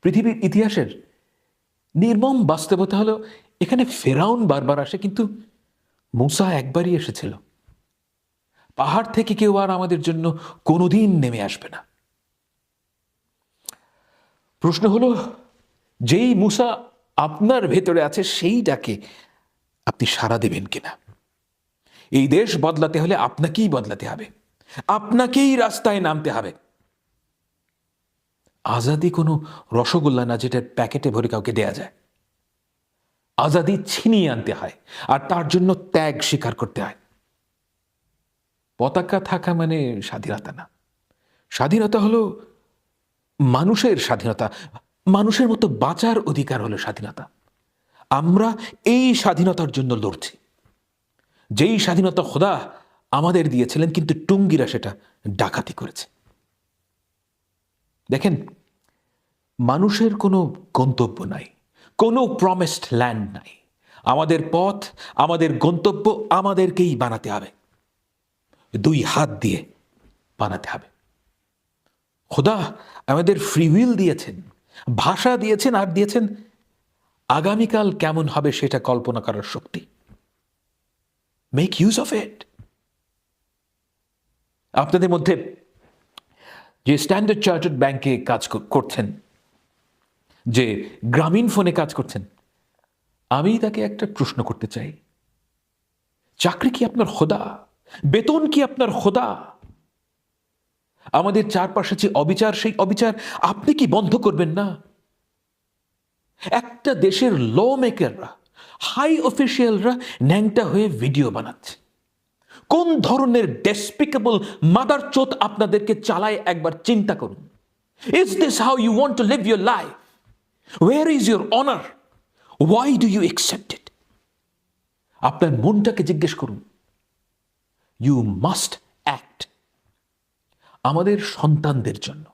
পৃথিবীর ইতিহাসের নির্মম বাস্তবতা হলো এখানে ফেরাউন বারবার আসে, কিন্তু মূসা একবারই এসেছিল। পাহাড় থেকে কেউ আর আমাদের জন্য কোনোদিন নেমে আসবে না। প্রশ্ন হলো, যেই মূসা আপনার ভেতরে আছে সেই ডাকে আপনি সাড়া দেবেন কিনা? এই দেশ বদলাতে হলে আপনাকেই বদলাতে হবে, আপনাকেই রাস্তায় নামতে হবে। আজাদি কোনো রসগোল্লা না যেটার প্যাকেটে ভরে কাউকে দেয়া যায়। আজাদি ছিনিয়ে আনতে হয়, আর তার জন্য ত্যাগ স্বীকার করতে হয়। পতাকা থাকা মানে স্বাধীনতা না। স্বাধীনতা হলো মানুষের স্বাধীনতা, মানুষের মতো বাঁচার অধিকার হলো স্বাধীনতা। আমরা এই স্বাধীনতার জন্য লড়ছি, যেই স্বাধীনতা খোদা আমাদের দিয়েছিলেন, কিন্তু টুঙ্গিরা সেটা ডাকাতি করেছে। দেখেন, মানুষের কোনো গন্তব্য নাই, কোনো প্রমিসড ল্যান্ড নাই। আমাদের পথ, আমাদের গন্তব্য আমাদেরকেই বানাতে হবে, দুই হাত দিয়ে বানাতে হবে। খোদা আমাদের ফ্রি উইল দিয়েছেন, ভাষা দিয়েছেন, আর দিয়েছেন আগামীকাল কেমন হবে সেটা কল্পনা করার শক্তি। Make use of it. আপনাদের মধ্যে যে স্ট্যান্ডার্ড চার্টার্ড ব্যাংকে কাজ করছেন, যে গ্রামীণ ফোনে কাজ করছেন, আমি তাকে একটা প্রশ্ন করতে চাই। চাকরি কি আপনার খোদা? বেতন কি আপনার খোদা? আমাদের চারপাশে যে অবিচার, সেই অবিচার আপনি কি বন্ধ করবেন না? একটা দেশের ল মেকাররা, হাই অফিসিয়ালরা ন্যাংটা হয়ে ভিডিও বানাচ্ছে। কোন ধরনের ডেসপিকেবল মাদারচোদ আপনাদেরকে চালায় একবার চিন্তা করুন। Is this how you want to live your life? Where is your honour? Why do you accept it? আপনার মনটাকে জিজ্ঞেস করুন। ইউ মাস্ট অ্যাক্ট আমাদের সন্তানদের জন্য,